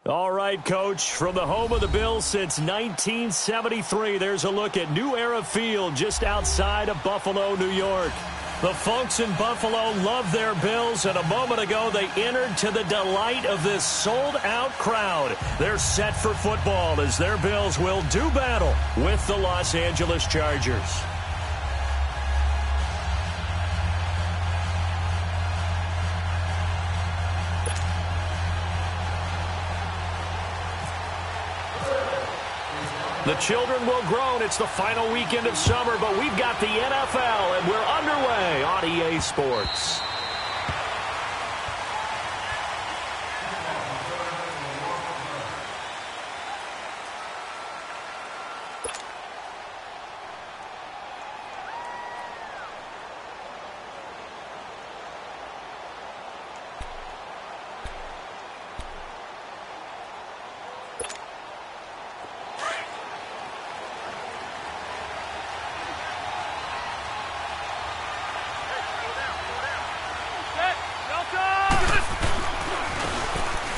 All right, Coach, from the home of the Bills since 1973, there's a look at New Era Field just outside of Buffalo, New York. The folks in Buffalo love their Bills, and a moment ago they entered to the delight of this sold-out crowd. They're set for football as their Bills will do battle with the Los Angeles Chargers. The children will groan. It's the final weekend of summer, but we've got the NFL, and we're underway on EA Sports.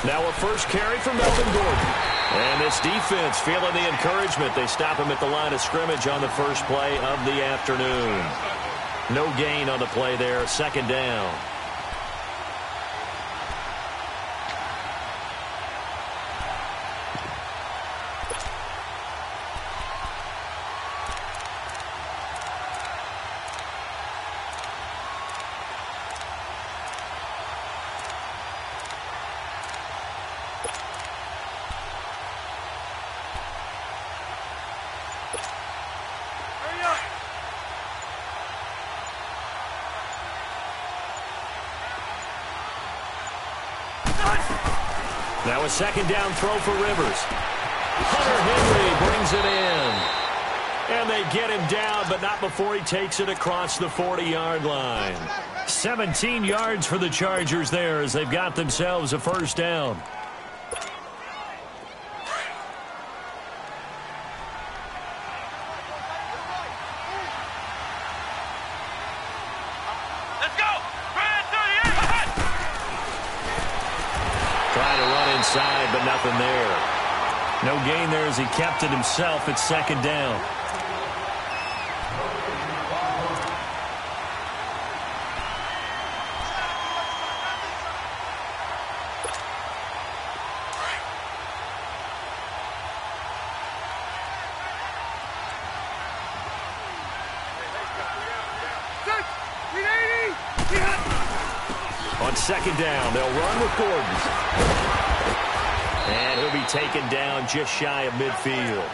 Now a first carry for Melvin Gordon. And this defense feeling the encouragement. They stop him at the line of scrimmage on the first play of the afternoon. No gain on the play there. Second down. Now a second down throw for Rivers. Hunter Henry brings it in. And they get him down, but not before he takes it across the 40-yard line. 17 yards for the Chargers there as they've got themselves a first down. But nothing there. No gain there as he kept it himself at second down. On second down, they'll run with Gordon. And he'll be taken down just shy of midfield.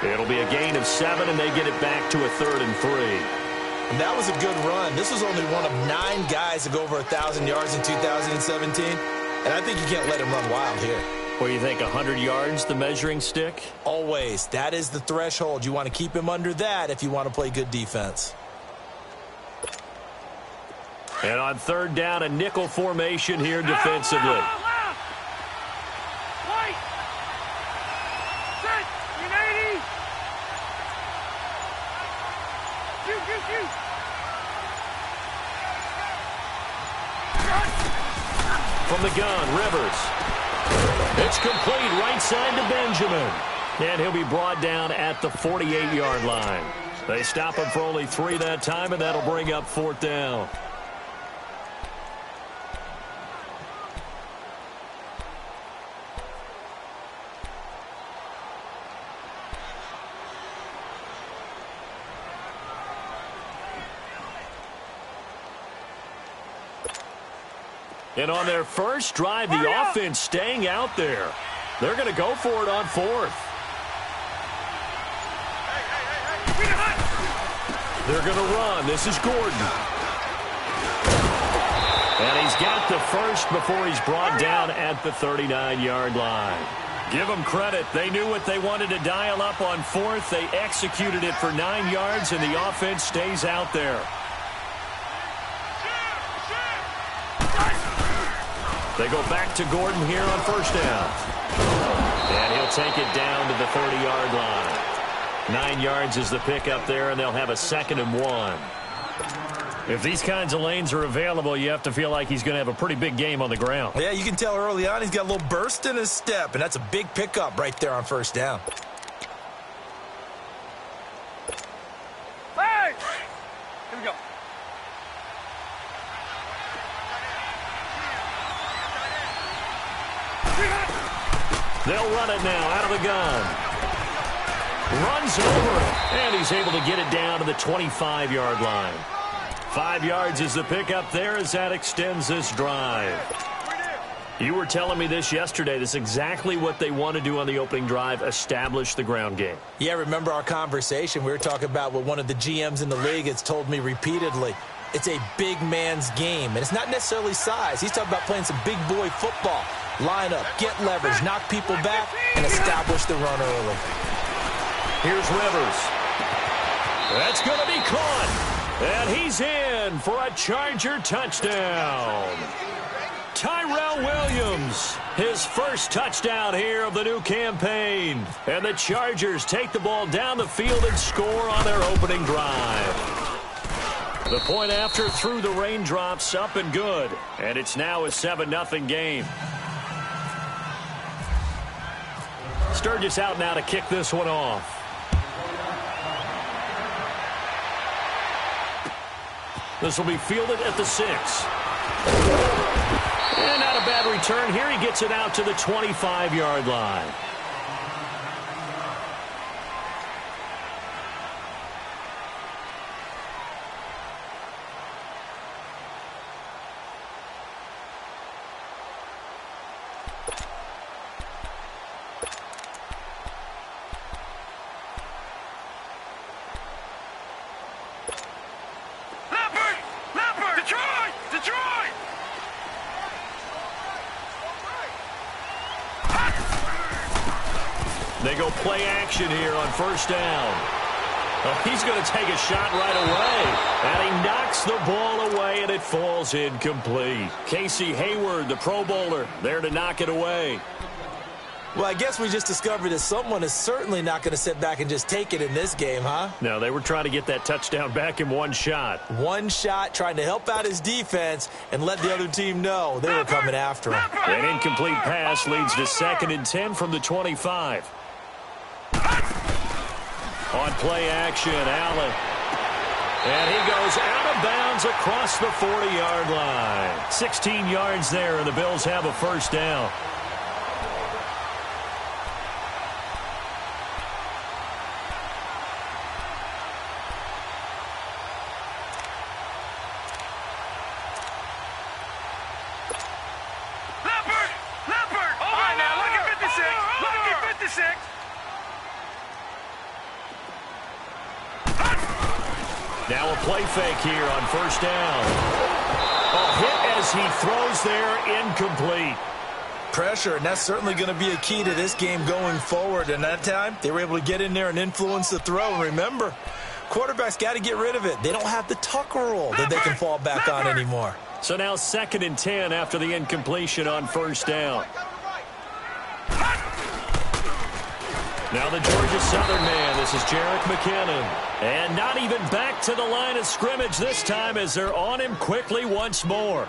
It'll be a gain of 7, and they get it back to a 3rd and 3. And that was a good run. This was only one of 9 guys to go over 1,000 yards in 2017. And I think you can't let him run wild here. Well, you think 100 yards, the measuring stick? Always. That is the threshold. You want to keep him under that if you want to play good defense. And on third down, a nickel formation here defensively. From the gun, Rivers. It's complete right side to Benjamin. And he'll be brought down at the 48-yard line. They stop him for only 3 that time, and that'll bring up 4th down. And on their first drive, the offense staying out there. They're going to go for it on 4th. They're going to run. This is Gordon. And he's got the first before he's brought down at the 39-yard line. Give them credit. They knew what they wanted to dial up on 4th. They executed it for 9 yards, and the offense stays out there. They go back to Gordon here on first down. And he'll take it down to the 30-yard line. 9 yards is the pickup there, and they'll have a 2nd and 1. If these kinds of lanes are available, you have to feel like he's going to have a pretty big game on the ground. Yeah, you can tell early on he's got a little burst in his step, and that's a big pickup right there on first down. Hey! Here we go. They'll run it now out of the gun. Runs over it, and he's able to get it down to the 25-yard line. 5 yards is the pickup there as that extends this drive. You were telling me this yesterday. This is exactly what they want to do on the opening drive, establish the ground game. Yeah, remember our conversation? We were talking about what one of the GMs in the league has told me repeatedly. It's a big man's game, and it's not necessarily size. He's talking about playing some big boy football. Line up, get leverage, knock people back, and establish the run early. Here's Rivers. That's going to be caught. And he's in for a Charger touchdown. Tyrell Williams, his first touchdown here of the new campaign. And the Chargers take the ball down the field and score on their opening drive. The point after through the raindrops, up and good. And it's now a 7-0 game. Sturgis out now to kick this one off. This will be fielded at the 6. And not a bad return here. He gets it out to the 25-yard line. They go play action here on first down. Oh, he's going to take a shot right away. And he knocks the ball away, and it falls incomplete. Casey Hayward, the Pro Bowler, there to knock it away. Well, I guess we just discovered that someone is certainly not going to sit back and just take it in this game, huh? No, they were trying to get that touchdown back in one shot. One shot, trying to help out his defense and let the other team know they were coming after him. An incomplete pass leads to 2nd and 10 from the 25. On play action, Allen. And he goes out of bounds across the 40-yard line. 16 yards there, and the Bills have a first down. Now a play fake here on first down. A hit as he throws there, incomplete. Pressure, and that's certainly going to be a key to this game going forward. And that time, they were able to get in there and influence the throw. And remember, quarterbacks got to get rid of it. They don't have the tuck rule that they can fall back on anymore. So now 2nd and 10 after the incompletion on first down. Now the Georgia Southern man, this is Jerick McKinnon. And not even back to the line of scrimmage this time as they're on him quickly once more.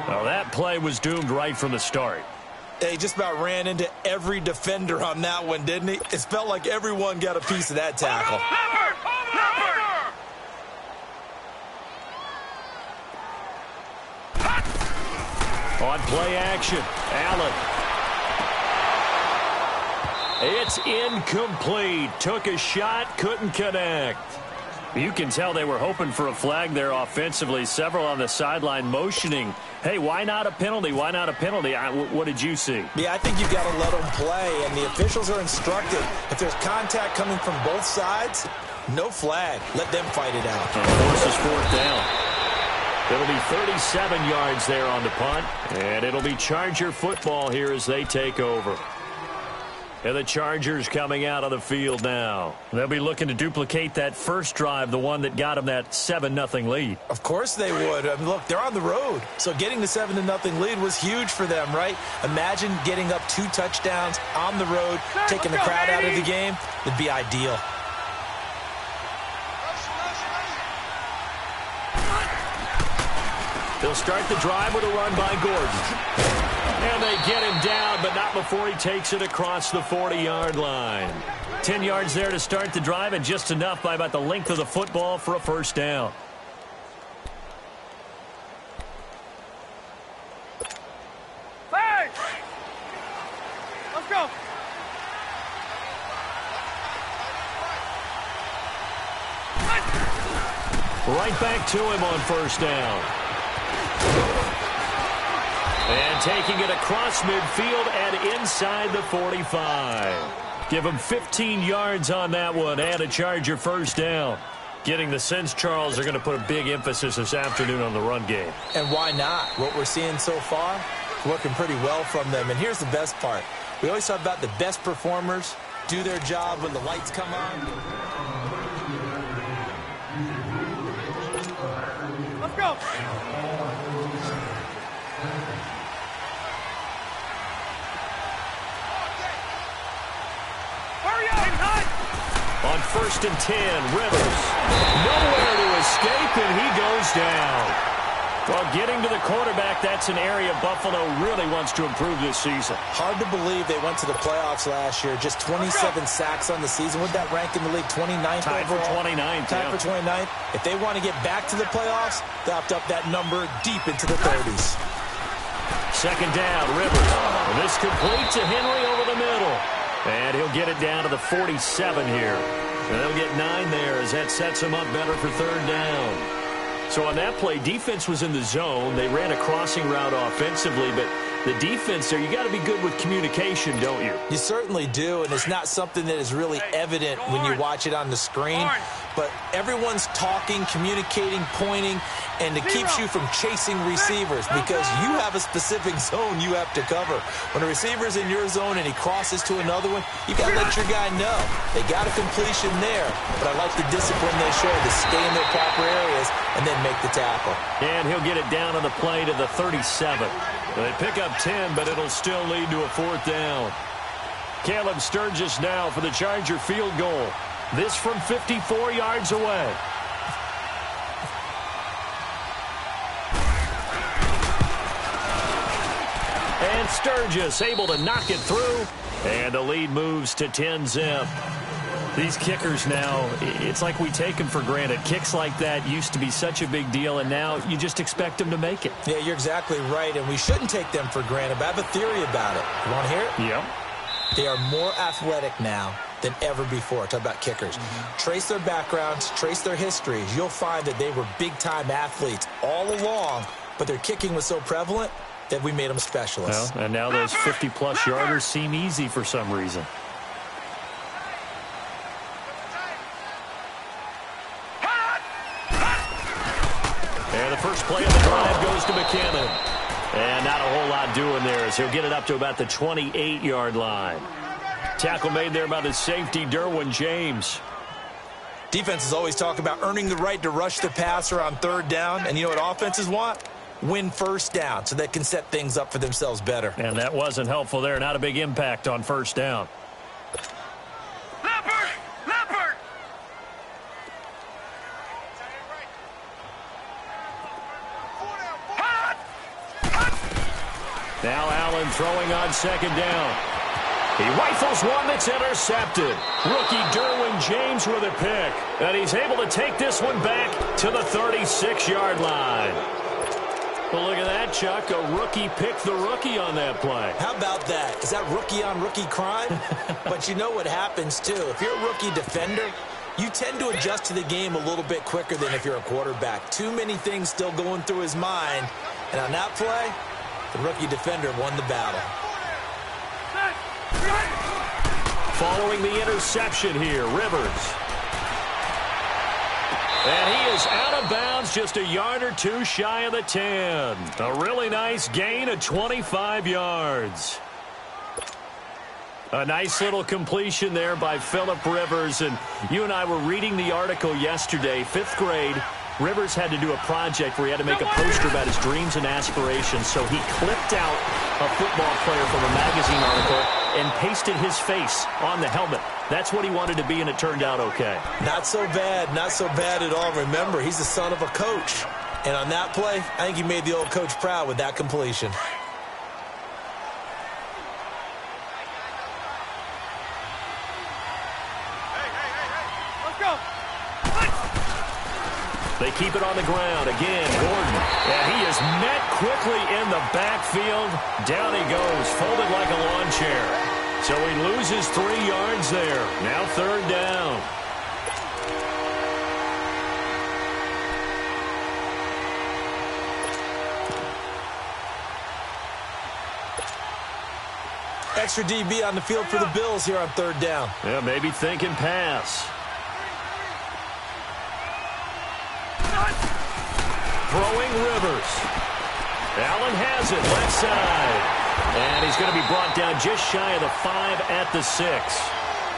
Well, that play was doomed right from the start. He just about ran into every defender on that one, didn't he? It felt like everyone got a piece of that tackle. On play action, Allen. It's incomplete. Took a shot, couldn't connect. You can tell they were hoping for a flag there offensively. Several on the sideline motioning. Hey, why not a penalty? Why not a penalty? What did you see? Yeah, I think you've got to let them play, and the officials are instructed. If there's contact coming from both sides, no flag. Let them fight it out. And forces 4th down. It'll be 37 yards there on the punt, and it'll be Charger football here as they take over. And the Chargers coming out of the field now. They'll be looking to duplicate that first drive, the one that got them that 7-0 lead. Of course they would. I mean, look, they're on the road. So getting the 7-0 lead was huge for them, right? Imagine getting up 2 touchdowns on the road, taking the crowd out of the game. Would be ideal. They'll start the drive with a run by Gordon. And they get him down, but not before he takes it across the 40-yard line. 10 yards there to start the drive, and just enough by about the length of the football for a first down. Hey! Let's go! Right back to him on first down. And taking it across midfield and inside the 45. Give him 15 yards on that one and a Charger first down. Getting the sense, Charles, they're going to put a big emphasis this afternoon on the run game. And why not? What we're seeing so far is working pretty well from them. And here's the best part. We always talk about the best performers do their job when the lights come on. Let's go! Hurry up! On 1st and 10, Rivers. Nowhere to escape, and he goes down. Well, getting to the quarterback, that's an area Buffalo really wants to improve this season. Hard to believe they went to the playoffs last year. Just 27 sacks on the season. Would that rank in the league? 29th Tied for overall? 29th. Tied for 29th. If they want to get back to the playoffs, they have to up that number deep into the 30s. Second down, Rivers. And this complete to Henry over the middle. And he'll get it down to the 47 here. And they'll get 9 there as that sets him up better for third down. So on that play, defense was in the zone. They ran a crossing route offensively, but the defense there, you got to be good with communication, don't you? You certainly do, and it's not something that is really evident when you watch it on the screen. But everyone's talking, communicating, pointing, and it keeps you from chasing receivers because you have a specific zone you have to cover. When a receiver's in your zone and he crosses to another one, you got to let your guy know. They got a completion there, but I like the discipline they show to stay in their proper areas and then make the tackle. And he'll get it down on the play to the 37. They pick up 10, but it'll still lead to a fourth down. Caleb Sturgis now for the Charger field goal. This from 54 yards away. And Sturgis able to knock it through. And the lead moves to 10-zip. These kickers now, it's like we take them for granted. Kicks like that used to be such a big deal, and now you just expect them to make it. Yeah, you're exactly right, and we shouldn't take them for granted, but I have a theory about it. You want to hear it? Yep. They are more athletic now than ever before. Talk about kickers. Trace their backgrounds, trace their histories. You'll find that they were big-time athletes all along, but their kicking was so prevalent that we made them specialists. Well, and now those 50-plus yarders seem easy for some reason. And the first play of the drive goes to McKinnon. And not a whole lot doing there as he'll get it up to about the 28-yard line. Tackle made there by the safety, Derwin James. Defenses always talk about earning the right to rush the passer on third down. And you know what offenses want? Win first down so they can set things up for themselves better. And that wasn't helpful there. Not a big impact on first down. Now Allen throwing on second down. He rifles one that's intercepted. Rookie Derwin James with a pick. And he's able to take this one back to the 36-yard line. Well, look at that, Chuck. A rookie picked the rookie on that play. How about that? Is that rookie-on-rookie crime? But you know what happens, too. If you're a rookie defender, you tend to adjust to the game a little bit quicker than if you're a quarterback. Too many things still going through his mind. And on that play, the rookie defender won the battle. Following the interception here, Rivers. And he is out of bounds just a yard or two shy of the 10. A really nice gain of 25 yards. A nice little completion there by Phillip Rivers. And you and I were reading the article yesterday, 5th grade. Rivers had to do a project where he had to make a poster about his dreams and aspirations, so he clipped out a football player from a magazine article and pasted his face on the helmet. That's what he wanted to be, and it turned out okay. Not so bad. Not so bad at all. Remember, he's the son of a coach. And on that play, I think he made the old coach proud with that completion. Let's go. They keep it on the ground. Again, Gordon. And he is met quickly in the backfield. Down he goes, folded like a lawn chair. So he loses 3 yards there. Now 3rd down. Extra DB on the field for the Bills here on 3rd down. Yeah, maybe thinking pass. Throwing Rivers. Allen has it, left side. And he's going to be brought down just shy of the 5 at the 6.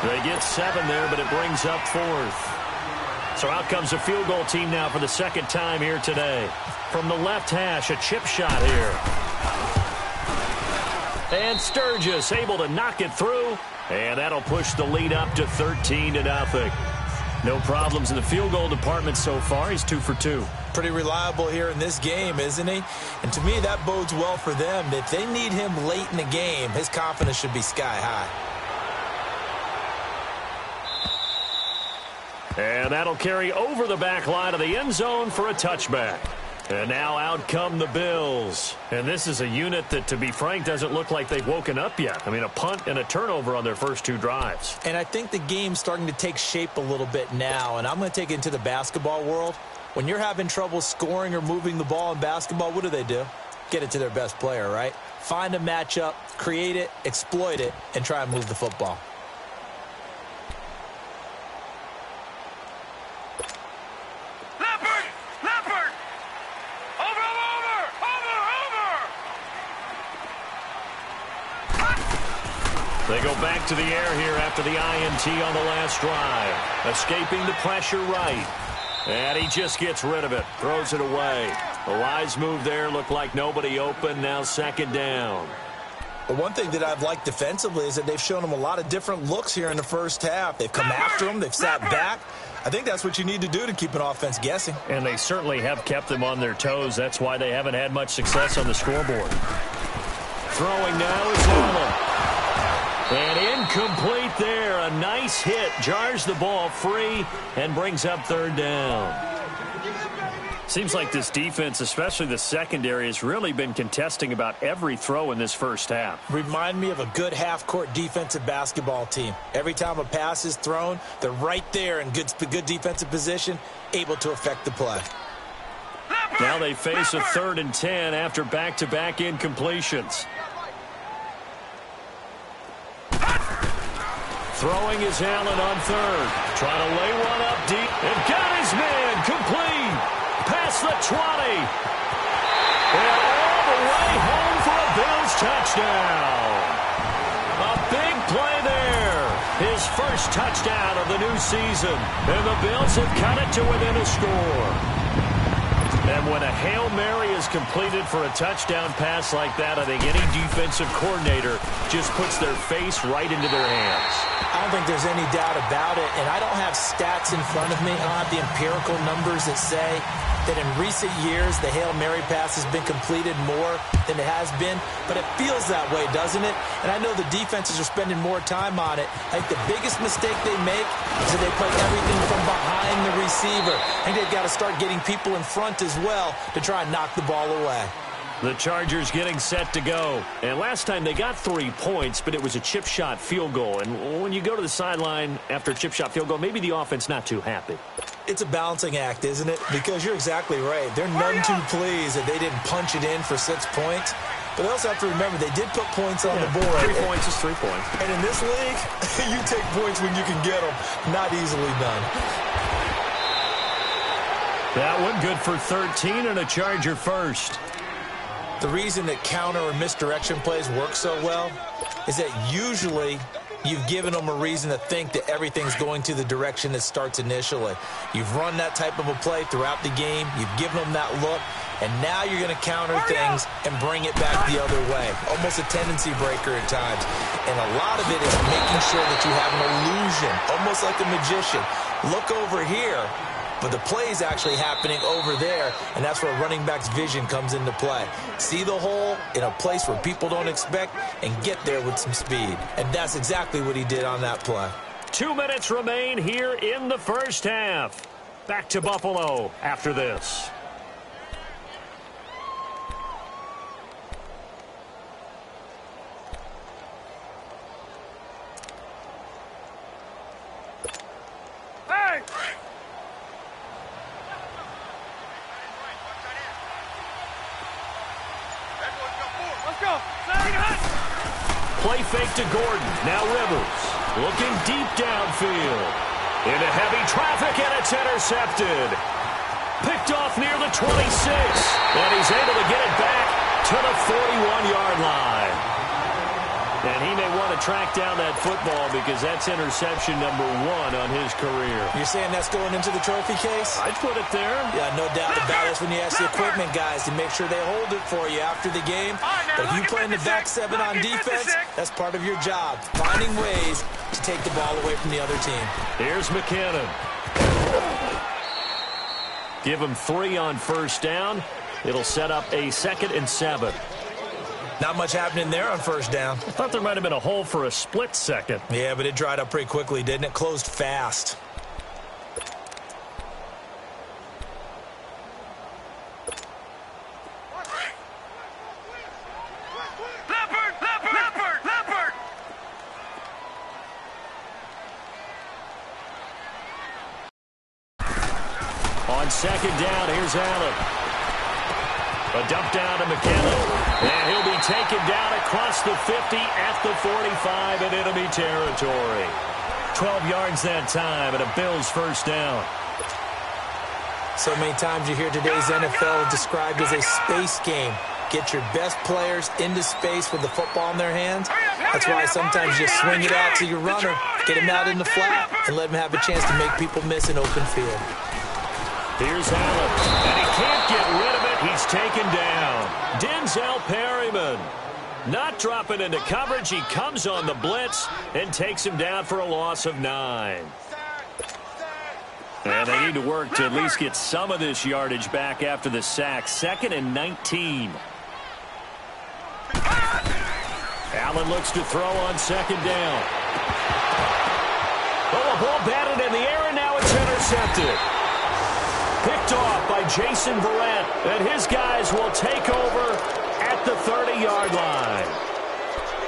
They get 7 there, but it brings up 4th. So out comes a field goal team now for the 2nd time here today. From the left hash, a chip shot here. And Sturgis able to knock it through. And that'll push the lead up to 13-0. No problems in the field goal department so far. He's 2 for 2. Pretty reliable here in this game, isn't he? And to me, that bodes well for them. If they need him late in the game, his confidence should be sky high. And that'll carry over the back line of the end zone for a touchback. And now out come the Bills. And this is a unit that, to be frank, doesn't look like they've woken up yet. I mean, a punt and a turnover on their first 2 drives. And I think the game's starting to take shape a little bit now. And I'm going to take it into the basketball world. When you're having trouble scoring or moving the ball in basketball, what do? Get it to their best player, right? Find a matchup, create it, exploit it, and try and move the football. They go back to the air here after the INT on the last drive. Escaping the pressure right. And he just gets rid of it. Throws it away. A wise move there. Looked like nobody open. Now 2nd down. But one thing that I've liked defensively is that they've shown them a lot of different looks here in the first half. They've come after them. They've sat back. I think that's what you need to do to keep an offense guessing. And they certainly have kept them on their toes. That's why they haven't had much success on the scoreboard. Throwing now is Allen. And incomplete there. A nice hit. Jars the ball free and brings up 3rd down. Seems like this defense, especially the secondary, has really been contesting about every throw in this first half. Remind me of a good half-court defensive basketball team. Every time a pass is thrown, they're right there in good defensive position, able to affect the play. Now they face a 3rd and 10 after back-to-back incompletions. Throwing is Allen on 3rd. Trying to lay one up deep. And got his man complete. Past the 20. And all the way home for a Bills touchdown. A big play there. His first touchdown of the new season. And the Bills have cut it to within a score. And when a Hail Mary is completed for a touchdown pass like that, I think any defensive coordinator just puts their face right into their hands. I don't think there's any doubt about it, and I don't have stats in front of me. I don't have the empirical numbers that say that in recent years the Hail Mary pass has been completed more than it has been, but it feels that way, doesn't it? And I know the defenses are spending more time on it. I think the biggest mistake they make is that they play everything from behind the receiver. I think they've got to start getting people in front as well to try and knock the ball away. The Chargers getting set to go. And last time they got 3 points, but it was a chip shot field goal. And when you go to the sideline after a chip shot field goal, maybe the offense not too happy. It's a balancing act, isn't it? Because you're exactly right. They're none too pleased that they didn't punch it in for 6 points. But they also have to remember they did put points on the board. 3 points is 3 points. And in this league, you take points when you can get them. Not easily done. That one good for 13 and a Charger first. The reason that counter or misdirection plays work so well is that usually you've given them a reason to think that everything's going to the direction it starts initially. You've run that type of a play throughout the game. You've given them that look. And now you're going to counter things and bring it back the other way. Almost a tendency breaker at times. And a lot of it is making sure that you have an illusion, almost like a magician. Look over here. but the play is actually happening over there, and that's where running back's vision comes into play. See the hole in a place where people don't expect and get there with some speed. And that's exactly what he did on that play. 2 minutes remain here in the first half. Back to Buffalo after this. Hey! Let's go. Play fake to Gordon. Now Rivers looking deep downfield. Into heavy traffic, and it's intercepted. Picked off near the 26. And he's able to get it back to the 41-yard line. And he may want to track down that football because that's interception number 1 on his career. You're saying that's going into the trophy case? I'd put it there. Yeah, no doubt about it. That's when you ask the equipment guys to make sure they hold it for you after the game. But if you play in the back 7 on defense, that's part of your job, finding ways to take the ball away from the other team. Here's McKinnon. Give him 3 on first down. It'll set up a 2nd and 7. Not much happening there on first down. I thought there might have been a hole for a split second. Yeah, but it dried up pretty quickly, didn't it? Closed fast. Leopard! On second down, here's Allen. A dump down to McKinnon. And he'll be taken down across the 50 at the 45 in enemy territory. 12 yards that time and a Bills first down. So many times you hear today's NFL described as a space game. Get your best players into space with the football in their hands. That's why sometimes you swing it out to your runner, get him out in the flat, and let him have a chance to make people miss an open field. Here's Allen, and he can't get rid of it. He's taken down. Denzel Perryman not dropping into coverage. He comes on the blitz and takes him down for a loss of 9. And they need to work to at least get some of this yardage back after the sack. 2nd and 19. Allen looks to throw on second down. Oh, a ball batted in the air, and now it's intercepted. Picked off by Jason Verrett, and his guys will take over at the 30-yard line.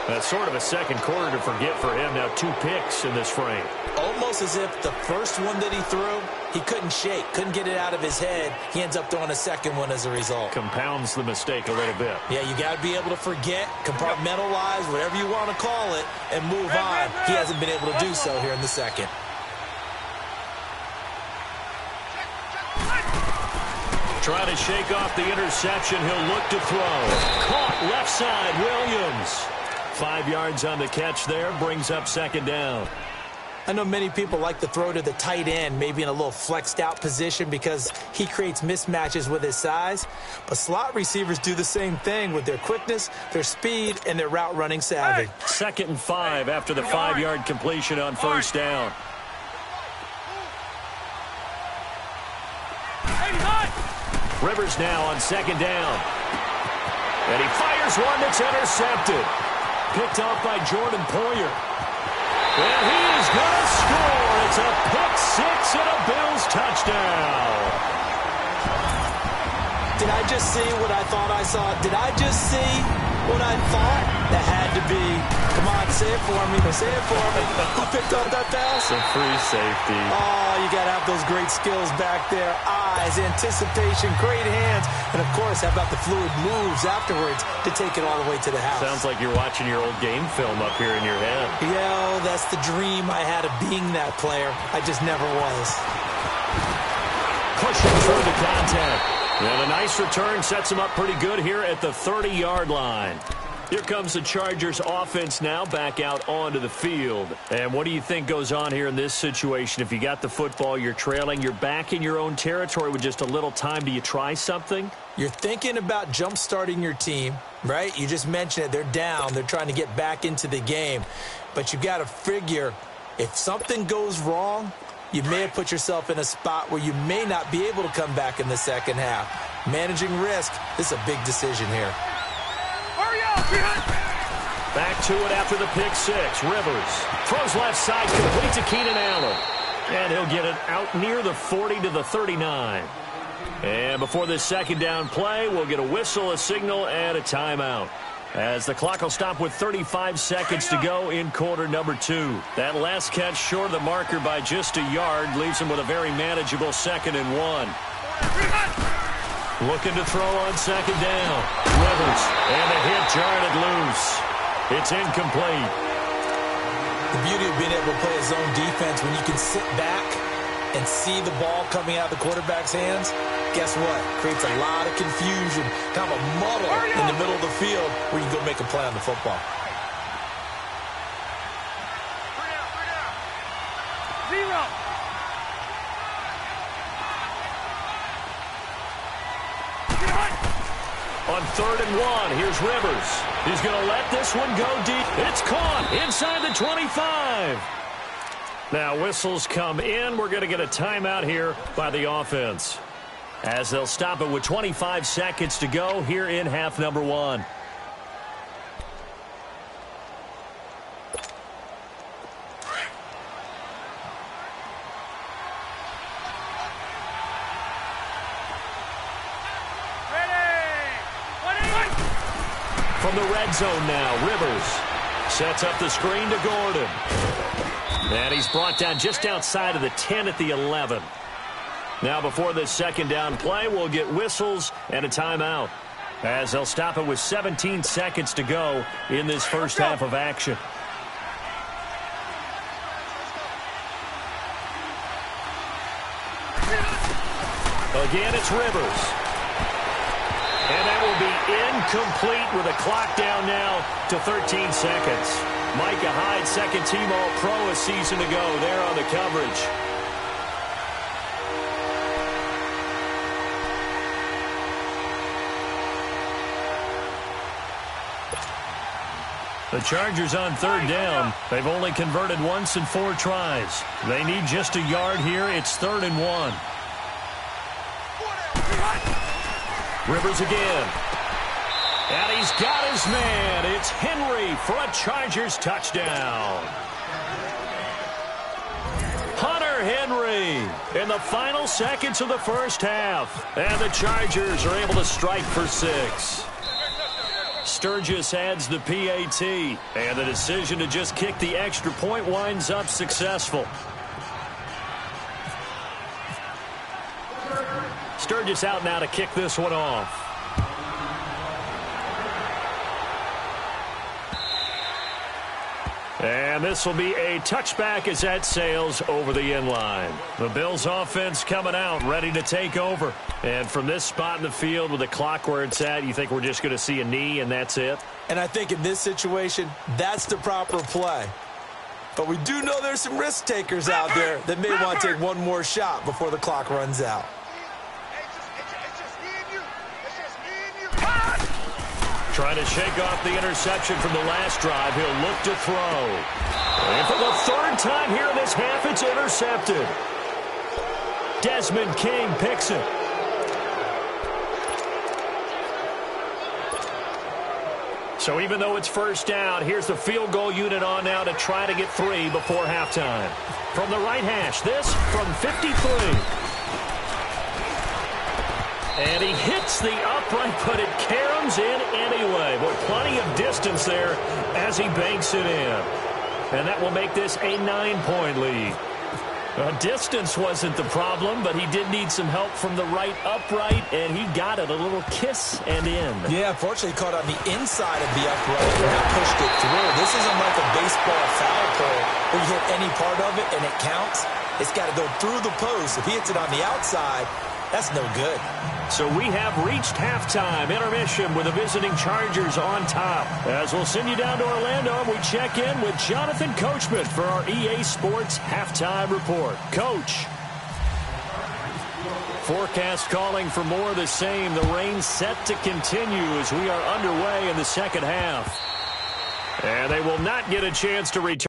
That's sort of a second quarter to forget for him. Now 2 picks in this frame. Almost as if the first one that he threw, he couldn't shake, couldn't get it out of his head. He ends up throwing a second one as a result. Compounds the mistake a little bit. Yeah, you got to be able to forget, compartmentalize, whatever you want to call it, and move on. He hasn't been able to do so here in the second. Trying to shake off the interception. He'll look to throw. Caught left side, Williams. 5 yards on the catch there. Brings up second down. I know many people like to throw to the tight end, maybe in a little flexed out position because he creates mismatches with his size. But slot receivers do the same thing with their quickness, their speed, and their route running savvy. 2nd and 5 after the 5-yard completion on first down. Rivers now on second down. And he fires one that's intercepted. Picked off by Jordan Poyer. And he is going to score. It's a pick 6 and a Bills touchdown. Did I just see what I thought I saw? Did I just see what I thought? That had to be. Come on, say it for me. Say it for me. Who picked up that pass? It's a free safety. Oh, you got to have those great skills back there. Eyes, anticipation, great hands. And, of course, how about the fluid moves afterwards to take it all the way to the house? Sounds like you're watching your old game film up here in your head. Yeah, that's the dream I had of being that player. I just never was. Pushing through the contact. And a nice return sets him up pretty good here at the 30-yard line. Here comes the Chargers offense now back out onto the field. And what do you think goes on here in this situation? If you got the football, you're trailing, you're back in your own territory with just a little time. Do you try something? You're thinking about jump-starting your team, right? You just mentioned it. They're down. They're trying to get back into the game. But you got to figure if something goes wrong, you may have put yourself in a spot where you may not be able to come back in the second half. Managing risk, this is a big decision here. Hurry up! Back to it after the pick six. Rivers throws left side, complete to Keenan Allen. And he'll get it out near the 40 to the 39. And before this second down play, we'll get a whistle, a signal, and a timeout, as the clock will stop with 35 seconds to go in quarter number 2. That last catch short of the marker by just a yard leaves him with a very manageable 2nd and 1. Looking to throw on second down. Rivers, and a hit jarred it loose. It's incomplete. The beauty of being able to play a zone defense when you can sit back and see the ball coming out of the quarterback's hands, guess what? Creates a lot of confusion, kind of a muddle in the middle of the field where you can go make a play on the football. Zero. On 3rd and 1, here's Rivers. He's going to let this one go deep. It's caught inside the 25. Now whistles come in. We're going to get a timeout here by the offense, as they'll stop it with 25 seconds to go here in half number 1. From the red zone now, Rivers sets up the screen to Gordon. And he's brought down just outside of the 10 at the 11. Now before this second down play, we'll get whistles and a timeout, as they'll stop it with 17 seconds to go in this first half of action. Again, it's Rivers. And that will be incomplete with a clock down now to 13 seconds. Micah Hyde, second-team All-Pro a season ago, there on the coverage. The Chargers on 3rd down. They've only converted once in 4 tries. They need just a yard here. It's 3rd and 1. Rivers again. And he's got his man. It's Henry for a Chargers touchdown. Hunter Henry in the final seconds of the first half. And the Chargers are able to strike for 6. Sturgis adds the PAT. And the decision to just kick the extra point winds up successful. Sturgis out now to kick this one off. And this will be a touchback as that sails over the end line. The Bills offense coming out, ready to take over. And from this spot in the field with the clock where it's at, you think we're just going to see a knee and that's it? And I think in this situation, that's the proper play. But we do know there's some risk takers out there that may want to take one more shot before the clock runs out. Trying to shake off the interception from the last drive. He'll look to throw. And for the 3rd time here in this half, it's intercepted. Desmond King picks it. So even though it's first down, here's the field goal unit on now to try to get 3 before halftime. From the right hash, this from 53. And he hits the upright, but it caroms in anyway. Boy, plenty of distance there as he banks it in. And that will make this a 9-point lead. Distance wasn't the problem, but he did need some help from the right upright, and he got it. A little kiss and in. Yeah, unfortunately caught on the inside of the upright and that pushed it through. This isn't like a baseball foul pole where you hit any part of it and it counts. It's got to go through the post. If he hits it on the outside, that's no good. So we have reached halftime intermission with the visiting Chargers on top. As we'll send you down to Orlando, and we check in with Jonathan Coachman for our EA Sports Halftime Report. Coach. Forecast calling for more of the same. The rain set to continue as we are underway in the second half. And they will not get a chance to return.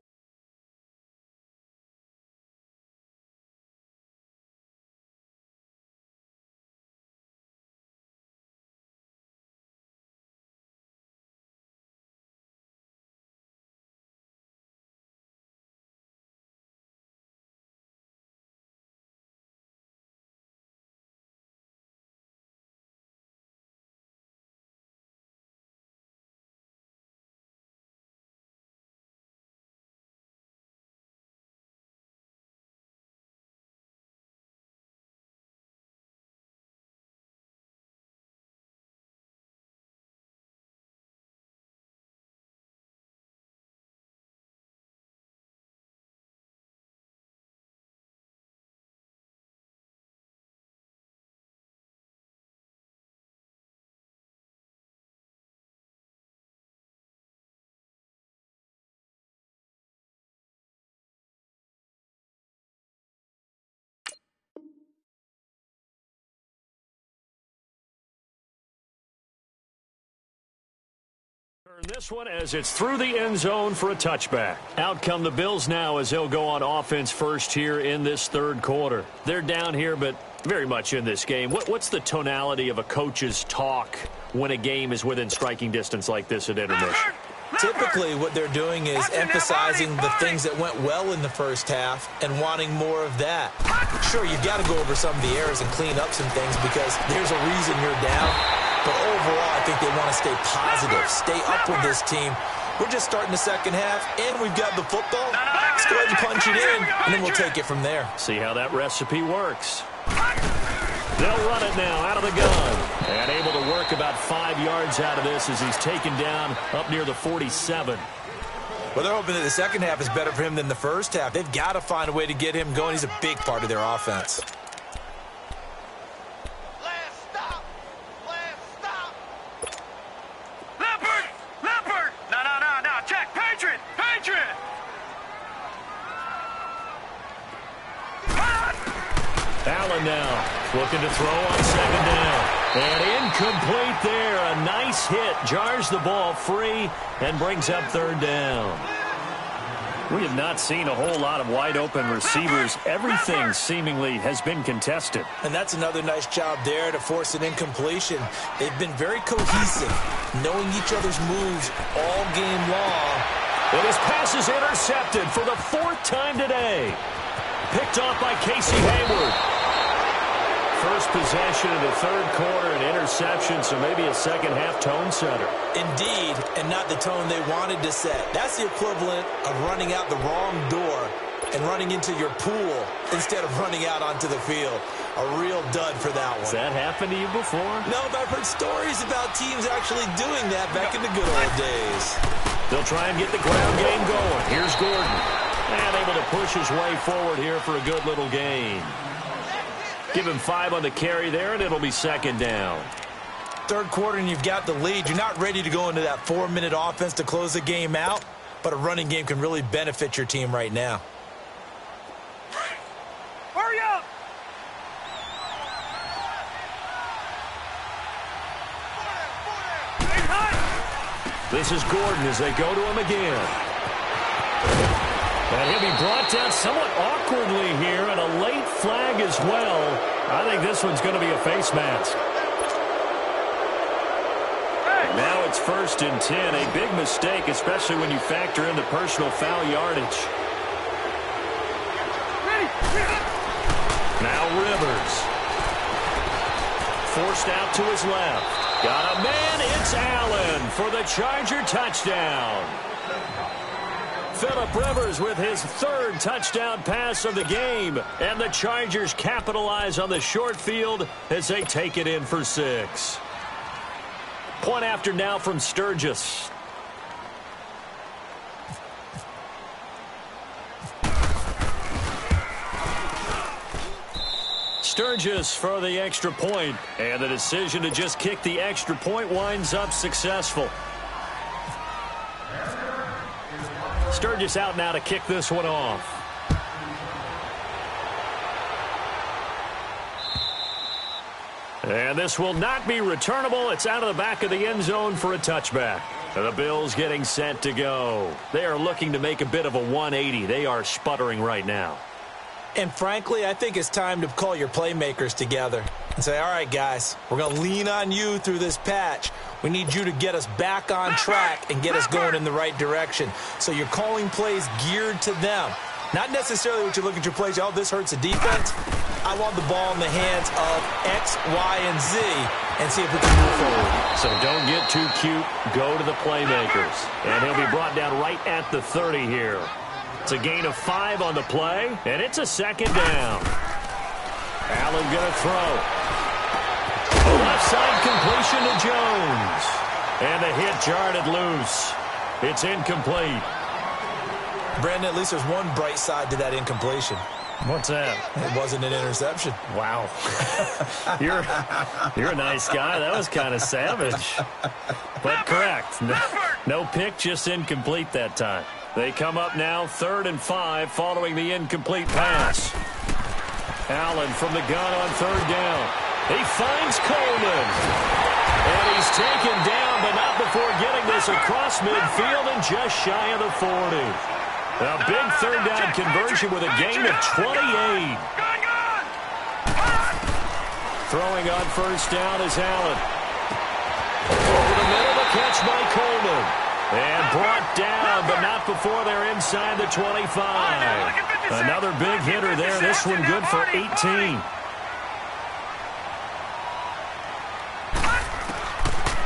This one as it's through the end zone for a touchback. Out come the Bills now as they'll go on offense first here in this third quarter. They're down here, but very much in this game. What's the tonality of a coach's talk when a game is within striking distance like this at intermission? Typically, what they're doing is emphasizing the things that went well in the first half and wanting more of that. Sure, you've got to go over some of the errors and clean up some things because there's a reason you're down. But overall, I think they want to stay positive, stay up with this team. We're just starting the second half, and we've got the football. Let's go ahead and punch it in, and then we'll take it from there. See how that recipe works. They'll run it now out of the gun. And able to work about 5 yards out of this as he's taken down up near the 47. Well, they're hoping that the second half is better for him than the first half. They've got to find a way to get him going. He's a big part of their offense. Allen now looking to throw on second down. And incomplete there. A nice hit. Jars the ball free and brings up third down. We have not seen a whole lot of wide-open receivers. Everything seemingly has been contested. And that's another nice job there to force an incompletion. They've been very cohesive, knowing each other's moves all game long. And his pass is intercepted for the 4th time today. Picked off by Casey Hayward. First possession of the third quarter, an interception, so maybe a second-half tone setter. Indeed, and not the tone they wanted to set. That's the equivalent of running out the wrong door and running into your pool instead of running out onto the field. A real dud for that one. Has that happened to you before? No, but I've heard stories about teams actually doing that back in the good old days. They'll try and get the ground game going. Here's Gordon. And able to push his way forward here for a good little gain. Give him 5 on the carry there, and it'll be second down. Third quarter, and you've got the lead. You're not ready to go into that 4-minute offense to close the game out, but a running game can really benefit your team right now. Hurry up! This is Gordon as they go to him again. And he'll be brought down somewhat awkwardly here, and a late flag as well. I think this one's going to be a face mask. Now it's 1st and 10. A big mistake, especially when you factor in the personal foul yardage. Now Rivers. Forced out to his left. Got a man. It's Allen for the Charger touchdown. Phillip Rivers with his 3rd touchdown pass of the game. And the Chargers capitalize on the short field as they take it in for 6. Point after now from Sturgis. Sturgis for the extra point. And the decision to just kick the extra point winds up successful. Sturgis out now to kick this one off. And this will not be returnable. It's out of the back of the end zone for a touchback. And the Bills getting set to go. They are looking to make a bit of a 180. They are sputtering right now. And frankly, I think it's time to call your playmakers together and say, all right, guys, we're going to lean on you through this patch. We need you to get us back on track and get us going in the right direction. So you're calling plays geared to them. Not necessarily what you look at your plays, oh, this hurts the defense. I want the ball in the hands of X, Y, and Z and see if we can move forward. So don't get too cute. Go to the playmakers. And he'll be brought down right at the 30 here. It's a gain of 5 on the play, and it's a second down. Allen going to throw. A left side completion to Jones. And the hit jarred it loose. It's incomplete. Brandon, at least there's one bright side to that incompletion. What's that? It wasn't an interception. Wow. You're a nice guy. That was kind of savage. But correct. No pick, just incomplete that time. They come up now 3rd and 5 following the incomplete pass. Allen from the gun on 3rd down. He finds Coleman. And he He's taken down, but not before getting this across midfield and just shy of the 40. A big third down conversion with a gain of 28. Throwing on first down is Allen. Over the middle, the catch by Coleman. And brought down, but not before they're inside the 25. Another big hitter there. This one good for 18.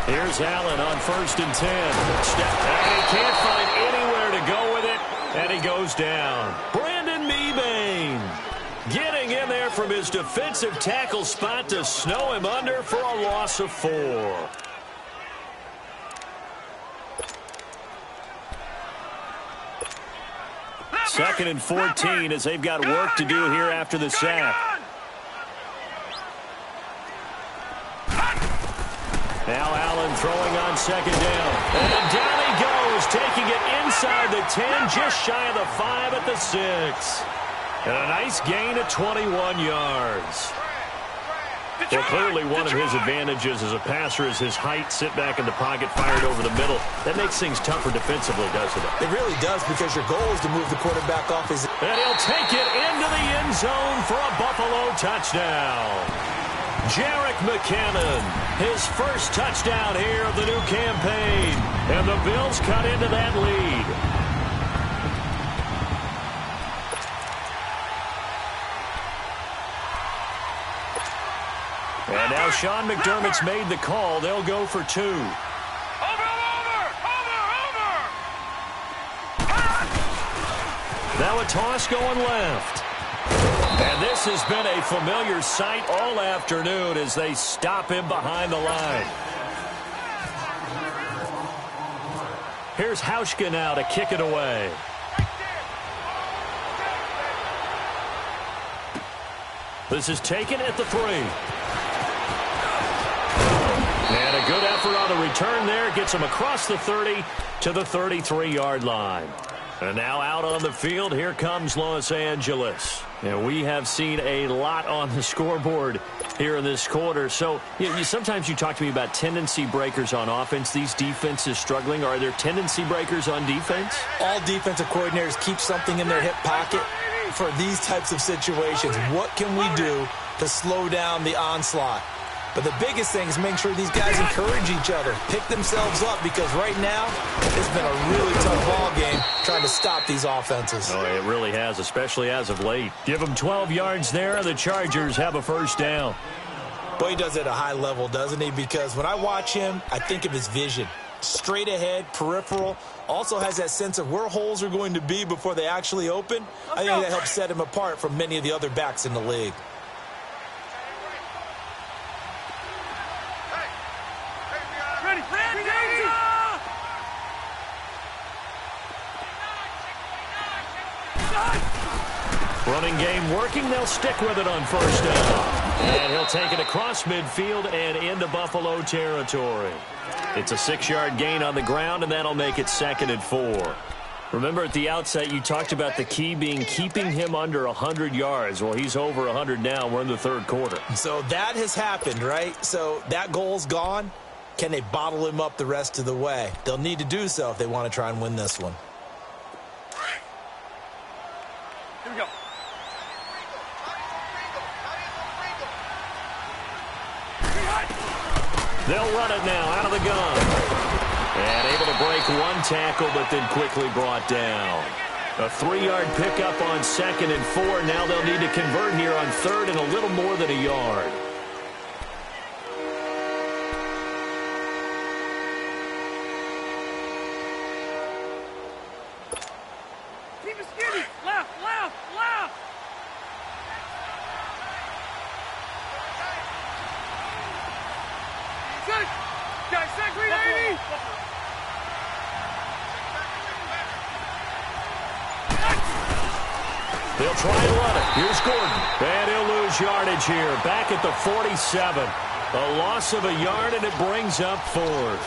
Here's Allen on first and 10. And he can't find anywhere to go with it, and he goes down. Brandon Mebane getting in there from his defensive tackle spot to snow him under for a loss of 4. Second and 14 as they've got work to do here after the sack. Now Allen throwing on second down. And down he goes, taking it inside the 10, just shy of the 5 at the 6. And a nice gain of 21 yards. Well, clearly one of his advantages as a passer is his height. Sit back in the pocket, fired over the middle. That makes things tougher defensively, doesn't it? It really does, because your goal is to move the quarterback off his... And he'll take it into the end zone for a Buffalo touchdown. Jerick McKinnon, his first touchdown here of the new campaign. And the Bills cut into that lead. And now Sean McDermott's made the call. They'll go for 2. Over! Now a toss going left. And this has been a familiar sight all afternoon as they stop him behind the line. Here's Hauschka now to kick it away. This is taken at the 3. And a good effort on the return there. Gets him across the 30 to the 33-yard line. And now out on the field, here comes Los Angeles. And we have seen a lot on the scoreboard here in this quarter. So sometimes you talk to me about tendency breakers on offense. These defenses struggling. Are there tendency breakers on defense? All defensive coordinators keep something in their hip pocket for these types of situations. What can we do to slow down the onslaught? But the biggest thing is making sure these guys encourage each other, pick themselves up, because right now it's been a really tough ball game trying to stop these offenses. Oh, it really has, especially as of late. Give them 12 yards there, and the Chargers have a first down. Boy, he does it at a high level, doesn't he? Because when I watch him, I think of his vision. Straight ahead, peripheral, also has that sense of where holes are going to be before they actually open. I think that helps set him apart from many of the other backs in the league. Running game working. They'll stick with it on first down. And he'll take it across midfield and into Buffalo territory. It's a 6-yard gain on the ground, and that'll make it 2nd and 4. Remember at the outset you talked about the key being keeping him under 100 yards. Well, he's over 100 now. We're in the third quarter. So that has happened, right? So that goal's gone. Can they bottle him up the rest of the way? They'll need to do so if they want to try and win this one. Here we go. They'll run it now out of the gun. And able to break one tackle, but then quickly brought down. A 3-yard pickup on 2nd and 4. Now they'll need to convert here on 3rd and a little more than a yard. Keep it skinny. Left. Set. Guys, set, green 80. They'll try and run it. Here's Gordon. And he'll lose yardage here. Back at the 47. A loss of a yard, and it brings up 4th.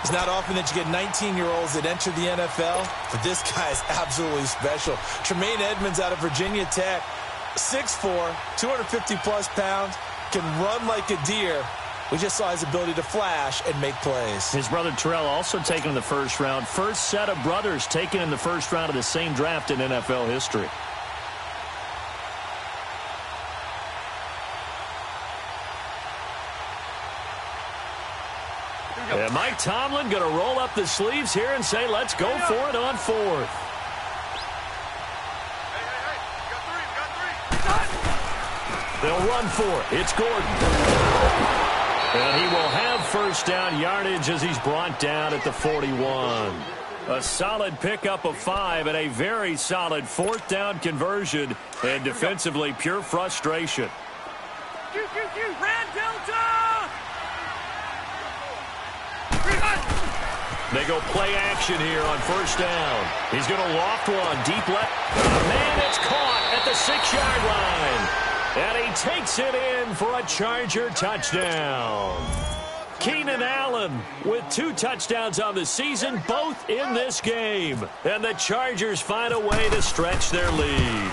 It's not often that you get 19-year-olds that enter the NFL, but this guy is absolutely special. Tremaine Edmonds out of Virginia Tech, 6'4", 250-plus pounds, can run like a deer, We just saw his ability to flash and make plays. His brother Terrell also taken in the first round. First set of brothers taken in the first round of the same draft in NFL history. And Mike Tomlin going to roll up the sleeves here and say, let's go for it on fourth. They'll run for it. It's Gordon. And he will have first down yardage as he's brought down at the 41. A solid pickup of 5 and a very solid fourth down conversion. And defensively, pure frustration. Red Delta! They go play action here on first down. He's going to loft one deep left. Man, it's caught at the 6-yard line. And he takes it in for a Charger touchdown. Keenan Allen with 2 touchdowns on the season, both in this game. And the Chargers find a way to stretch their lead.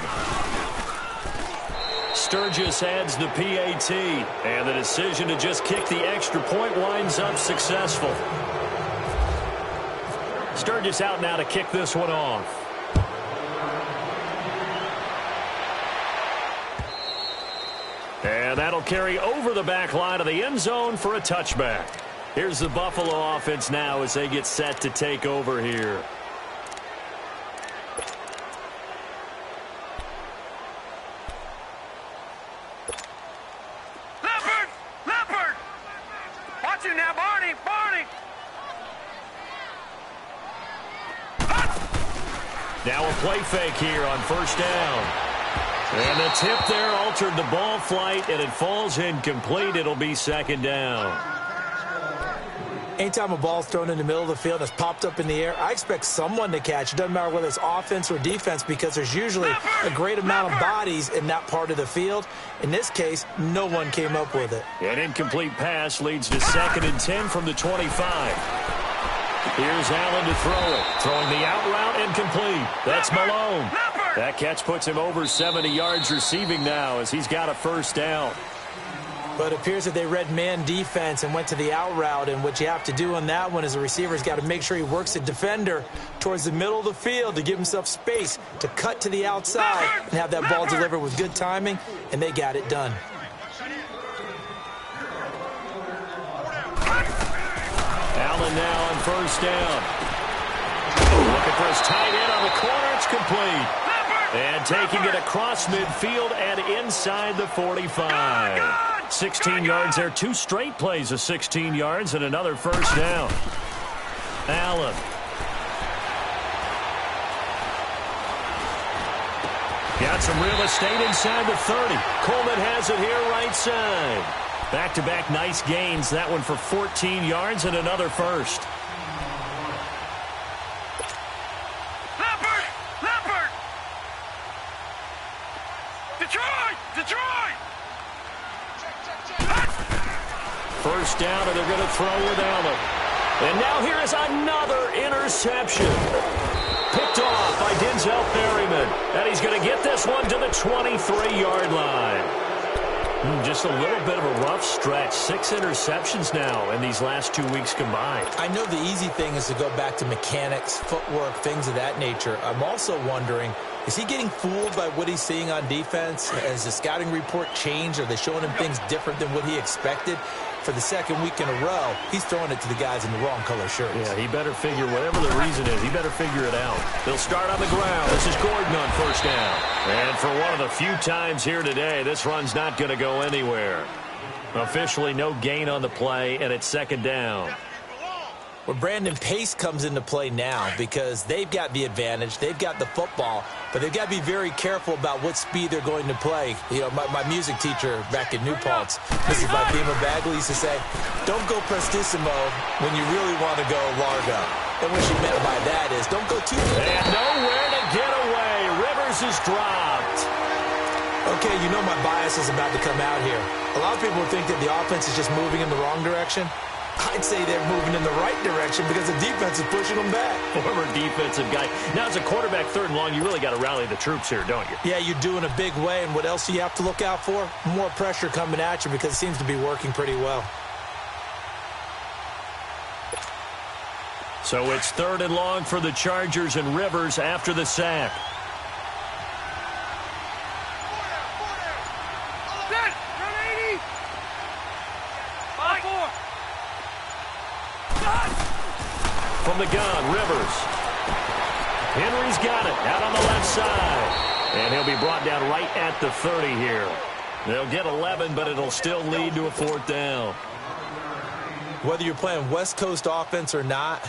Sturgis adds the PAT. And the decision to just kick the extra point winds up successful. Sturgis out now to kick this one off. And that'll carry over the back line of the end zone for a touchback. Here's the Buffalo offense now as they get set to take over here. Leopard! Watch you now, Barney! Now a play fake here on first down. And the tip there altered the ball flight, and it falls incomplete. It'll be second down. Anytime a ball's thrown in the middle of the field and it's popped up in the air, I expect someone to catch. It doesn't matter whether it's offense or defense because there's usually a great amount of bodies in that part of the field. In this case, no one came up with it. An incomplete pass leads to 2nd and 10 from the 25. Here's Allen to throw it. Throwing the out route incomplete. That's Malone. That catch puts him over 70 yards receiving now as he's got a first down. But it appears that they read man defense and went to the out route. And what you have to do on that one is the receiver's got to make sure he works the defender towards the middle of the field to give himself space to cut to the outside and have that ball delivered with good timing. And they got it done. Allen now on first down. Looking for his tight end on the corner. It's complete. And taking it across midfield and inside the 45. 16 yards there. 2 straight plays of 16 yards and another first down. Allen. Got some real estate inside the 30. Coleman has it here right side. Back-to-back nice gains. That one for 14 yards and another first. Leopard! Detroit! First down, and they're going to throw with Allen. And now here is another interception. Picked off by Denzel Perryman. And he's going to get this one to the 23-yard line. Just a little bit of a rough stretch. 6 interceptions now in these last 2 weeks combined. I know the easy thing is to go back to mechanics, footwork, things of that nature. I'm also wondering, is he getting fooled by what he's seeing on defense? Has the scouting report changed? Are they showing him things different than what he expected? For the second week in a row, he's throwing it to the guys in the wrong color shirts. Yeah, he better figure, whatever the reason is, he better figure it out. They'll start on the ground. This is Gordon on first down. And for one of the few times here today, this run's not going to go anywhere. Officially no gain on the play, and it's second down. Well, Brandon Pace comes into play now because they've got the advantage. They've got the football, but they've got to be very careful about what speed they're going to play. You know, my music teacher back in New Paltz, Mrs. Vipema Bagley, used to say, don't go prestissimo when you really want to go largo. And what she meant by that is don't go too fast. And nowhere to get away. Rivers is dropped. Okay, you know my bias is about to come out here. A lot of people think that the offense is just moving in the wrong direction. I'd say they're moving in the right direction because the defense is pushing them back. Former defensive guy. Now, as a quarterback, 3rd and long, you really got to rally the troops here, don't you? Yeah, you do in a big way. And what else do you have to look out for? More pressure coming at you because it seems to be working pretty well. So it's 3rd and long for the Chargers and Rivers after the sack. From the gun, Rivers. Henry's got it out on the left side. And he'll be brought down right at the 30 here. They'll get 11, but it'll still lead to a 4th down. Whether you're playing West Coast offense or not,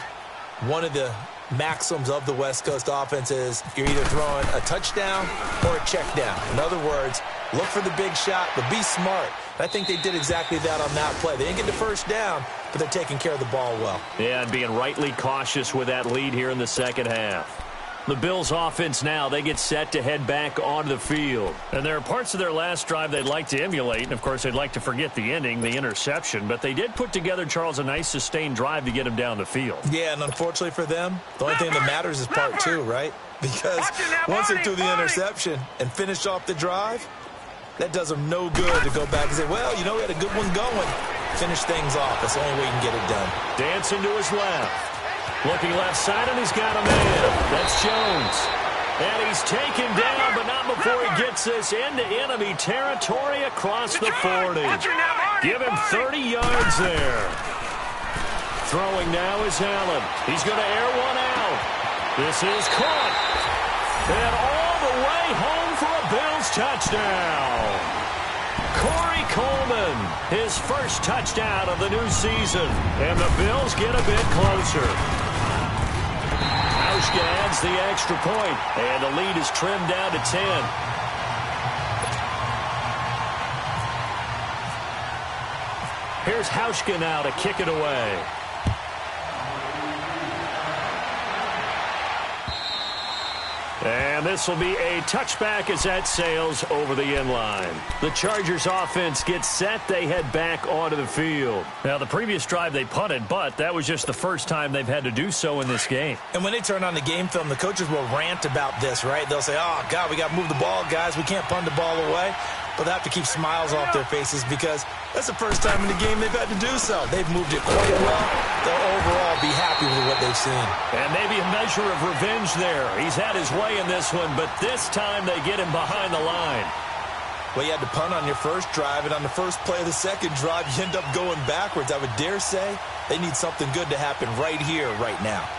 one of the maxims of the West Coast offense is you're either throwing a touchdown or a check down. In other words, look for the big shot, but be smart. I think they did exactly that on that play. They didn't get the first down, but they're taking care of the ball well. Yeah, and being rightly cautious with that lead here in the second half. The Bills' offense now, they get set to head back onto the field. And there are parts of their last drive they'd like to emulate. And, of course, they'd like to forget the ending, the interception. But they did put together, Charles, a nice sustained drive to get him down the field. Yeah, and unfortunately for them, the only thing that matters is part 2, right? Because once they threw the interception and finished off the drive, that does them no good to go back and say, well, you know, we had a good one going. Finish things off. That's the only way you can get it done. Dancing to his left. Looking left side, and he's got a man. That's Jones. And he's taken down, but not before he gets this into enemy territory across the 40. Give him 30 yards there. Throwing now is Allen. He's going to air one out. This is caught. And all the way home for a Bills touchdown. Corey Coleman, his first touchdown of the new season. And the Bills get a bit closer. Hauschka adds the extra point, and the lead is trimmed down to 10. Here's Hauschka now to kick it away. And this will be a touchback as that sails over the end line. The Chargers offense gets set. They head back onto the field. Now, the previous drive they punted, but that was just the first time they've had to do so in this game. And when they turn on the game film, the coaches will rant about this, right? They'll say, oh, God, we got to move the ball, guys. We can't punt the ball away. But they have to keep smiles off their faces because that's the first time in the game they've had to do so. They've moved it quite well. They'll overall be happy with what they've seen. And maybe a measure of revenge there. He's had his way in this one, but this time they get him behind the line. Well, you had to punt on your first drive, and on the first play of the second drive, you end up going backwards. I would dare say they need something good to happen right here, right now.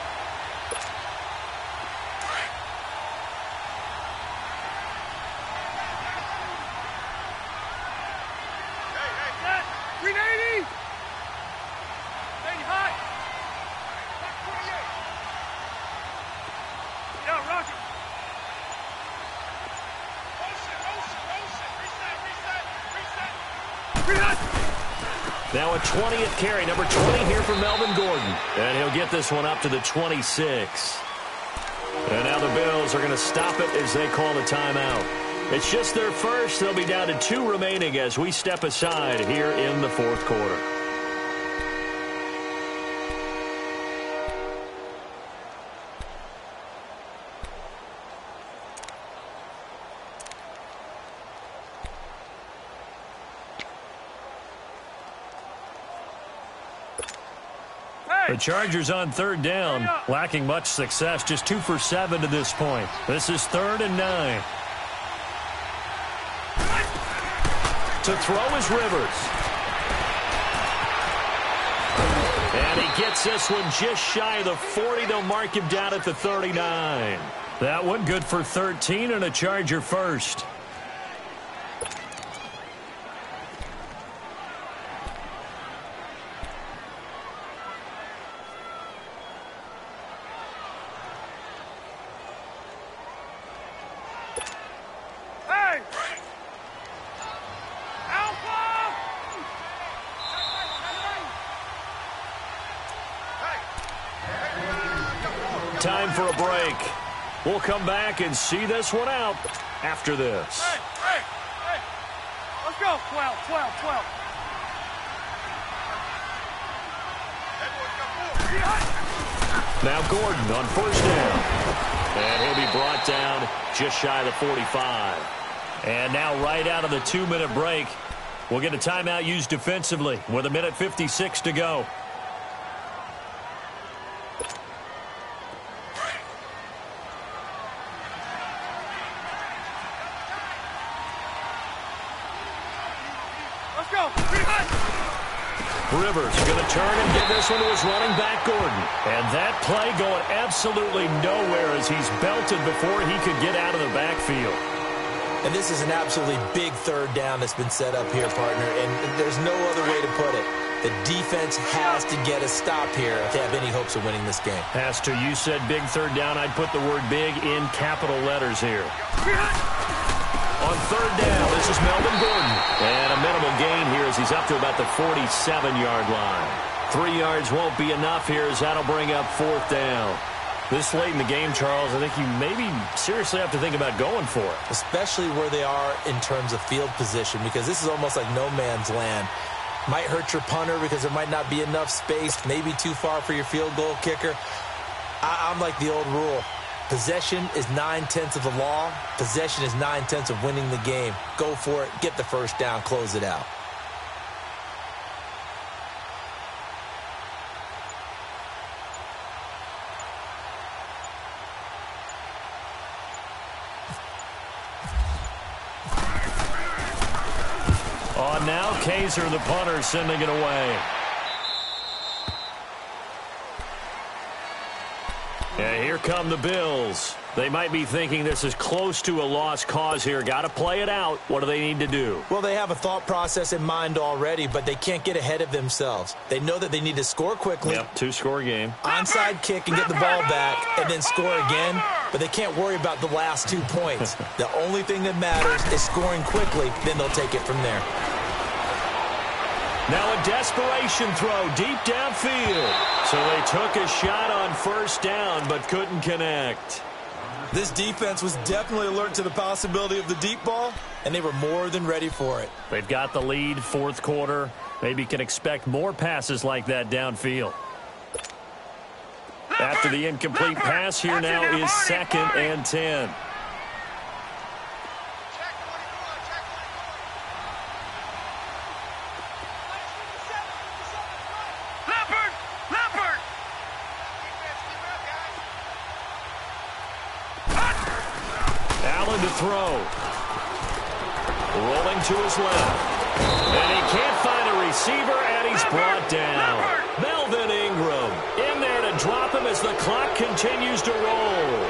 Now a 20th carry, number 20 here for Melvin Gordon. And he'll get this one up to the 26. And now the Bills are going to stop it as they call the timeout. It's just their first. They'll be down to 2 remaining as we step aside here in the 4th quarter. The Chargers on 3rd down, lacking much success, just 2 for 7 to this point. This is 3rd and 9. To throw is Rivers. And he gets this one just shy of the 40. They'll mark him down at the 39. That one good for 13 and a Charger first. Time for a break. We'll come back and see this one out after this. Hey. Let's go. 12. Now Gordon on 1st down. And he'll be brought down just shy of the 45. And now right out of the 2-minute break, we'll get a timeout used defensively with 1:56 to go. Let's go. Rivers going to turn and give this one to his running back, Gordon. And that play going absolutely nowhere as he's belted before he could get out of the backfield. And this is an absolutely big third down that's been set up here, partner, and there's no other way to put it. The defense has to get a stop here if they have any hopes of winning this game. Has to. You said big third down. I'd put the word big in capital letters here. On third down, this is Melvin Gordon. And a minimal gain here as he's up to about the 47-yard line. 3 yards won't be enough here as that'll bring up fourth down. This late in the game, Charles, I think you maybe seriously have to think about going for it. Especially where they are in terms of field position, because this is almost like no man's land. Might hurt your punter because there might not be enough space, maybe too far for your field goal kicker. I'm like the old rule. Possession is 9/10 of the law. Possession is 9/10 of winning the game. Go for it. Get the first down. Close it out. On now, Kaiser, the punter, sending it away. And here come the Bills. They might be thinking this is close to a lost cause here. Got to play it out. What do they need to do? Well, they have a thought process in mind already, but they can't get ahead of themselves. They know that they need to score quickly. Yep, two-score game. Onside kick and get the ball back and then score again, but they can't worry about the last 2 points. The only thing that matters is scoring quickly, then they'll take it from there. Now a desperation throw deep downfield. So they took a shot on first down but couldn't connect. This defense was definitely alert to the possibility of the deep ball, and they were more than ready for it. They've got the lead, fourth quarter. Maybe can expect more passes like that downfield. After the incomplete pass, here now is 2nd and 10. To throw. Rolling to his left. And he can't find a receiver, and he's brought down. Melvin Ingram in there to drop him as the clock continues to roll.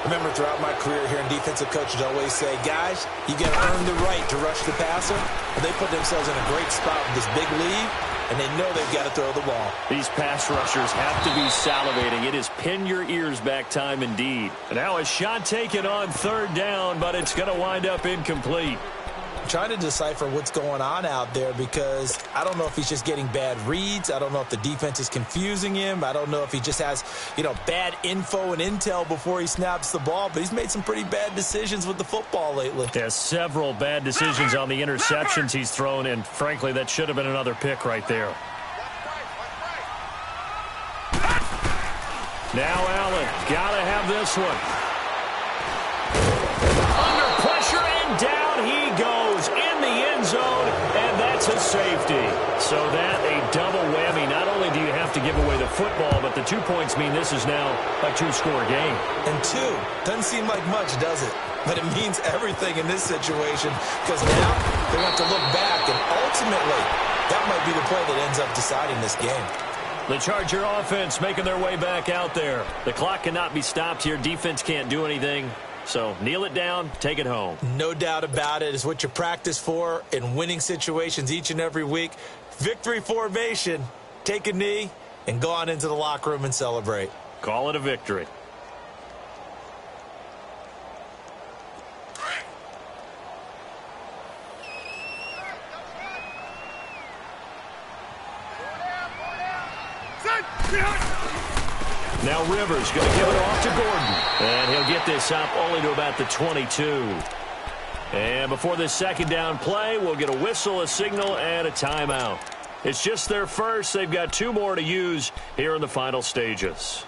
Remember, throughout my career here in defensive coaches always say, guys, you got to earn the right to rush the passer. But they put themselves in a great spot with this big lead, and they know they've got to throw the ball. These pass rushers have to be salivating. It is pin your ears back time indeed. And now a shot taken on third down, but it's going to wind up incomplete. I'm trying to decipher what's going on out there because I don't know if he's just getting bad reads. I don't know if the defense is confusing him. I don't know if he just has, bad info and intel before he snaps the ball. But he's made some pretty bad decisions with the football lately. There's several bad decisions on the interceptions he's thrown, and frankly, that should have been another pick right there. Now Allen, gotta have this one. Under pressure and down he goes in the end zone, and that's a safety. So that a double whammy. Not only do you have to give away the football, but the 2 points mean this is now a two-score game. And 2 doesn't seem like much, does it? But it means everything in this situation because now they have to look back, and ultimately that might be the play that ends up deciding this game. The Charger offense making their way back out there. The clock cannot be stopped here. Defense can't do anything. So kneel it down, take it home. No doubt about it. It's what you practice for in winning situations each and every week. Victory formation. Take a knee and go on into the locker room and celebrate. Call it a victory. Now Rivers going to give it off to Gordon. And he'll get this up only to about the 22. And before this second down play, we'll get a whistle, a signal, and a timeout. It's just their first. They've got 2 more to use here in the final stages.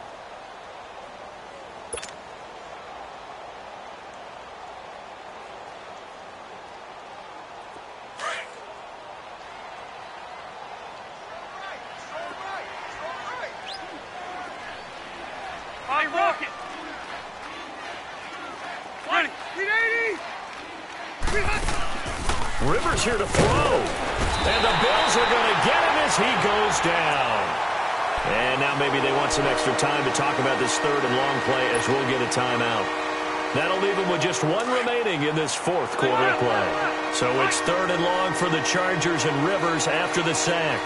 Rivers here to throw. And the Bills are going to get him as he goes down. And now maybe they want some extra time to talk about this third and long play as we'll get a timeout. That'll leave them with just one remaining in this fourth quarter play. So it's third and long for the Chargers and Rivers after the sack.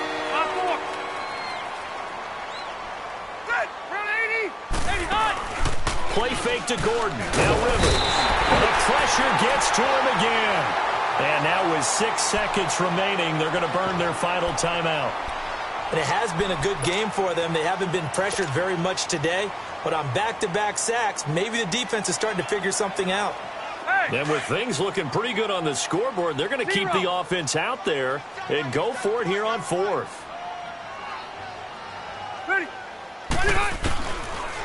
Play fake to Gordon. Now Rivers. The pressure gets to him again. And now with 6 seconds remaining, they're going to burn their final timeout. And it has been a good game for them. They haven't been pressured very much today. But on back-to-back sacks, maybe the defense is starting to figure something out. And with things looking pretty good on the scoreboard, they're going to keep the offense out there and go for it here on fourth.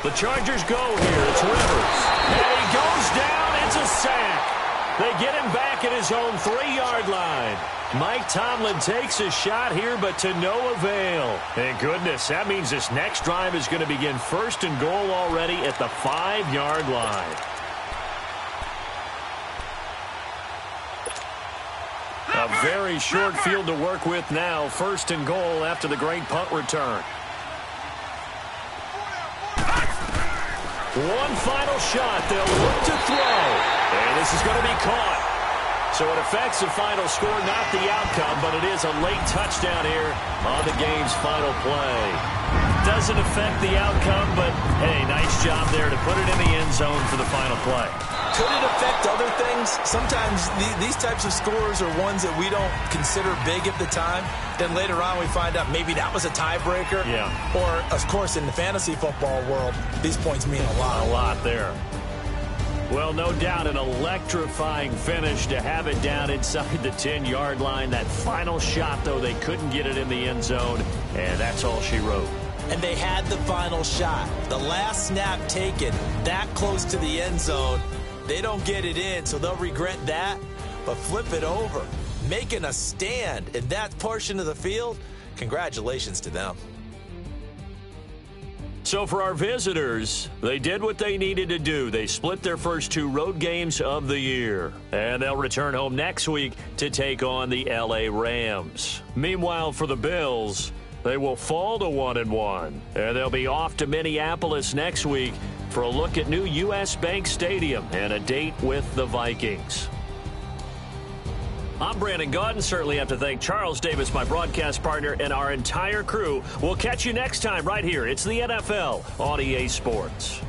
The Chargers go here. It's Rivers. And he goes down. It's a sack. They get him back at his own 3-yard line. Mike Tomlin takes a shot here, but to no avail. Thank goodness, that means this next drive is going to begin first and goal already at the 5-yard line. A very short field to work with now. First and goal after the great punt return. One final shot. They'll look to throw. And this is going to be caught. So it affects the final score, not the outcome, but it is a late touchdown here on the game's final play. Doesn't affect the outcome, but, hey, nice job there to put it in the end zone for the final play. Could it affect other things? Sometimes these types of scores are ones that we don't consider big at the time. Then later on we find out maybe that was a tiebreaker. Yeah. Or, of course, in the fantasy football world, these points mean a lot. A lot there. Well, no doubt an electrifying finish to have it down inside the 10-yard line. That final shot, though, they couldn't get it in the end zone, and that's all she wrote. And they had the final shot. The last snap taken that close to the end zone. They don't get it in, so they'll regret that. But flip it over, making a stand in that portion of the field, congratulations to them. So for our visitors, they did what they needed to do. They split their first 2 road games of the year. And they'll return home next week to take on the LA Rams. Meanwhile, for the Bills, they will fall to 1-1. And they'll be off to Minneapolis next week for a look at new U.S. Bank Stadium and a date with the Vikings. I'm Brandon Gaudin. Certainly have to thank Charles Davis, my broadcast partner, and our entire crew. We'll catch you next time right here. It's the NFL on EA Sports.